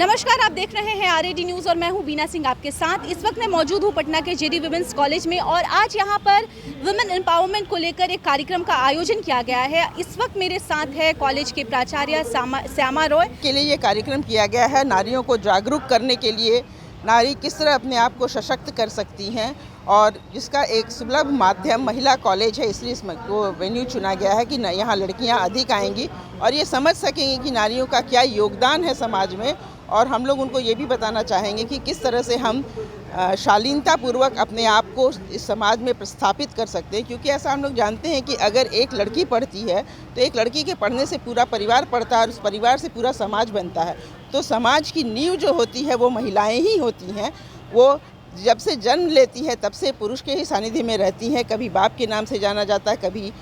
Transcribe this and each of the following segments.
नमस्कार, आप देख रहे हैं आरएडी न्यूज़ और मैं हूं बीना सिंह आपके साथ। इस वक्त मैं मौजूद हूं पटना के जेडी वुमेन्स कॉलेज में और आज यहां पर वुमेन एम्पावरमेंट को लेकर एक कार्यक्रम का आयोजन किया गया है। इस वक्त मेरे साथ है कॉलेज के प्राचार्य श्यामा रॉय। के लिए ये कार्यक्रम किया गया है नारियों को जागरूक करने के लिए, नारी किस तरह अपने आप को सशक्त कर सकती हैं और जिसका एक सुलभ माध्यम महिला कॉलेज है, इसलिए इसको वेन्यू चुना गया है कि यहाँ लड़कियां अधिक आएंगी और ये समझ सकेंगी कि नारियों का क्या योगदान है समाज में। और हम लोग उनको ये भी बताना चाहेंगे कि किस तरह से हम शालीनतापूर्वक अपने आप को इस समाज में प्रस्थापित कर सकते हैं, क्योंकि ऐसा हम लोग जानते हैं कि अगर एक लड़की पढ़ती है तो एक लड़की के पढ़ने से पूरा परिवार पढ़ता है और उस परिवार से पूरा समाज बनता है। तो समाज की नींव जो होती है वो महिलाएं ही होती हैं। वो जब से जन्म लेती है तब से पुरुष के ही सानिध्य में रहती हैं। कभी बाप के नाम से जाना जाता है, कभी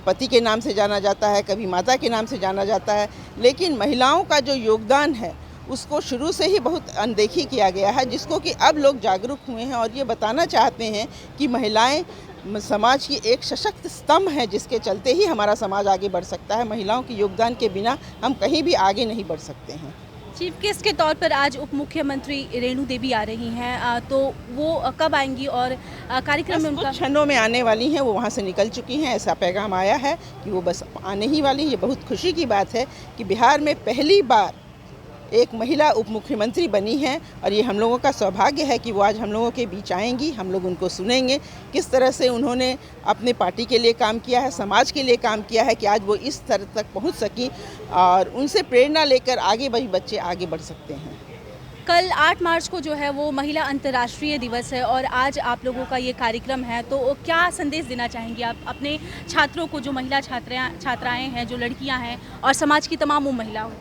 पति के नाम से जाना जाता है, कभी माता के नाम से जाना जाता है, लेकिन महिलाओं का जो योगदान है उसको शुरू से ही बहुत अनदेखी किया गया है, जिसको कि अब लोग जागरूक हुए हैं और ये बताना चाहते हैं कि महिलाएं समाज की एक सशक्त स्तंभ है, जिसके चलते ही हमारा समाज आगे बढ़ सकता है। महिलाओं के योगदान के बिना हम कहीं भी आगे नहीं बढ़ सकते हैं। चीफ गेस्ट के तौर पर आज उप मुख्यमंत्री रेणु देवी आ रही हैं, तो वो कब आएंगी और कार्यक्रम में उनका क्षणों में आने वाली हैं। वो वहाँ से निकल चुकी हैं, ऐसा पैगाम आया है कि वो बस आने ही वाली। ये बहुत खुशी की बात है कि बिहार में पहली बार एक महिला उप मुख्यमंत्री बनी है और ये हम लोगों का सौभाग्य है कि वो आज हम लोगों के बीच आएंगी। हम लोग उनको सुनेंगे किस तरह से उन्होंने अपने पार्टी के लिए काम किया है, समाज के लिए काम किया है कि आज वो इस स्तर तक पहुंच सकी और उनसे प्रेरणा लेकर आगे भी बच्चे आगे बढ़ सकते हैं। कल 8 मार्च को जो है वो महिला अंतर्राष्ट्रीय दिवस है और आज आप लोगों का ये कार्यक्रम है, तो क्या संदेश देना चाहेंगी आप अपने छात्रों को, जो महिला छात्राएँ हैं, जो लड़कियाँ हैं और समाज की तमाम वो महिलाओं?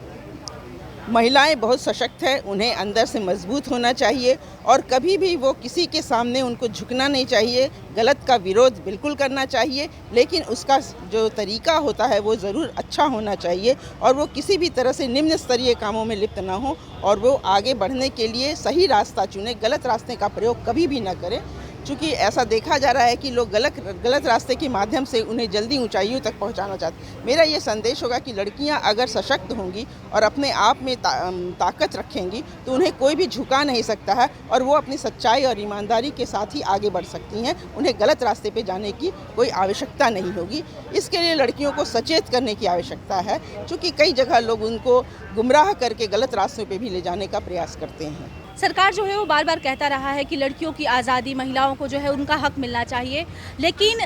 महिलाएं बहुत सशक्त हैं, उन्हें अंदर से मजबूत होना चाहिए और कभी भी वो किसी के सामने उनको झुकना नहीं चाहिए। गलत का विरोध बिल्कुल करना चाहिए, लेकिन उसका जो तरीका होता है वो ज़रूर अच्छा होना चाहिए और वो किसी भी तरह से निम्न स्तरीय कामों में लिप्त ना हो और वो आगे बढ़ने के लिए सही रास्ता चुने, गलत रास्ते का प्रयोग कभी भी ना करें। चूँकि ऐसा देखा जा रहा है कि लोग गलत रास्ते के माध्यम से उन्हें जल्दी ऊंचाइयों तक पहुंचाना चाहते हैं। मेरा ये संदेश होगा कि लड़कियां अगर सशक्त होंगी और अपने आप में ताकत रखेंगी तो उन्हें कोई भी झुका नहीं सकता है और वो अपनी सच्चाई और ईमानदारी के साथ ही आगे बढ़ सकती हैं। उन्हें गलत रास्ते पे जाने की कोई आवश्यकता नहीं होगी। इसके लिए लड़कियों को सचेत करने की आवश्यकता है, क्योंकि कई जगह लोग उनको गुमराह करके गलत रास्तों पर भी ले जाने का प्रयास करते हैं। सरकार जो है वो बार बार कहता रहा है कि लड़कियों की आज़ादी, महिलाओं को जो है उनका हक मिलना चाहिए, लेकिन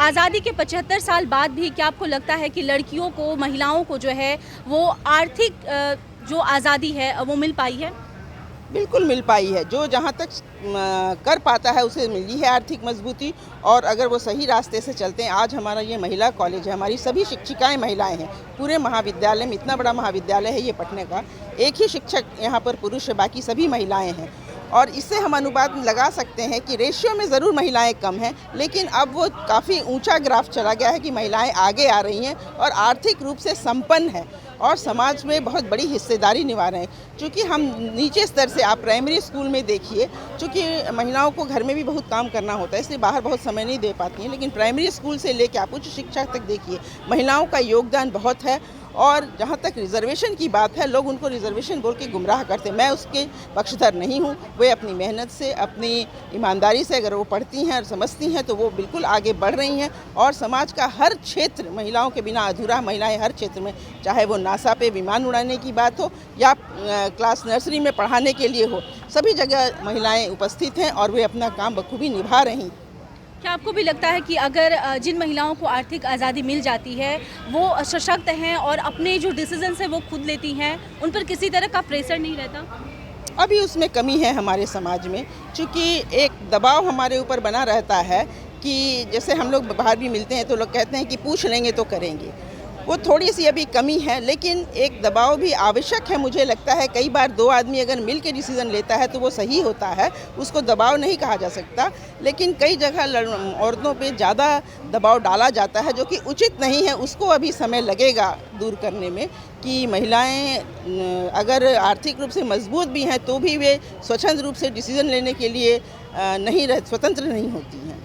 आज़ादी के 75 साल बाद भी क्या आपको लगता है कि लड़कियों को, महिलाओं को जो है वो आर्थिक जो आज़ादी है वो मिल पाई है? बिल्कुल मिल पाई है। जो जहाँ तक कर पाता है उसे मिली है आर्थिक मजबूती, और अगर वो सही रास्ते से चलते हैं। आज हमारा ये महिला कॉलेज है, हमारी सभी शिक्षिकाएं महिलाएं हैं। पूरे महाविद्यालय में, इतना बड़ा महाविद्यालय है ये पटना का, एक ही शिक्षक यहाँ पर पुरुष है, बाकी सभी महिलाएं हैं। और इससे हम अनुपात लगा सकते हैं कि रेशियो में ज़रूर महिलाएं कम हैं, लेकिन अब वो काफ़ी ऊंचा ग्राफ चला गया है कि महिलाएं आगे आ रही हैं और आर्थिक रूप से संपन्न हैं और समाज में बहुत बड़ी हिस्सेदारी निभा रहे हैं। चूँकि हम नीचे स्तर से, आप प्राइमरी स्कूल में देखिए, चूँकि महिलाओं को घर में भी बहुत काम करना होता है इसलिए बाहर बहुत समय नहीं दे पाती हैं, लेकिन प्राइमरी स्कूल से लेकर आप उच्च शिक्षा तक देखिए महिलाओं का योगदान बहुत है। और जहाँ तक रिजर्वेशन की बात है, लोग उनको रिजर्वेशन बोल के गुमराह करते हैं। मैं उसके पक्षधर नहीं हूँ। वे अपनी मेहनत से, अपनी ईमानदारी से अगर वो पढ़ती हैं और समझती हैं तो वो बिल्कुल आगे बढ़ रही हैं और समाज का हर क्षेत्र महिलाओं के बिना अधूरा। महिलाएं हर क्षेत्र में, चाहे वो नासा पे विमान उड़ाने की बात हो या क्लास नर्सरी में पढ़ाने के लिए हो, सभी जगह महिलाएँ उपस्थित हैं और वे अपना काम बखूबी निभा रही। क्या आपको भी लगता है कि अगर जिन महिलाओं को आर्थिक आज़ादी मिल जाती है वो सशक्त हैं और अपने जो डिसीजन है वो खुद लेती हैं, उन पर किसी तरह का प्रेशर नहीं रहता? अभी उसमें कमी है हमारे समाज में, क्योंकि एक दबाव हमारे ऊपर बना रहता है कि जैसे हम लोग बाहर भी मिलते हैं तो लोग कहते हैं कि पूछ लेंगे तो करेंगे। वो थोड़ी सी अभी कमी है, लेकिन एक दबाव भी आवश्यक है। मुझे लगता है कई बार दो आदमी अगर मिल के डिसीज़न लेता है तो वो सही होता है, उसको दबाव नहीं कहा जा सकता। लेकिन कई जगह औरतों पे ज़्यादा दबाव डाला जाता है जो कि उचित नहीं है। उसको अभी समय लगेगा दूर करने में कि महिलाएं अगर आर्थिक रूप से मजबूत भी हैं तो भी वे स्वतंत्र रूप से डिसीज़न लेने के लिए स्वतंत्र नहीं होती हैं।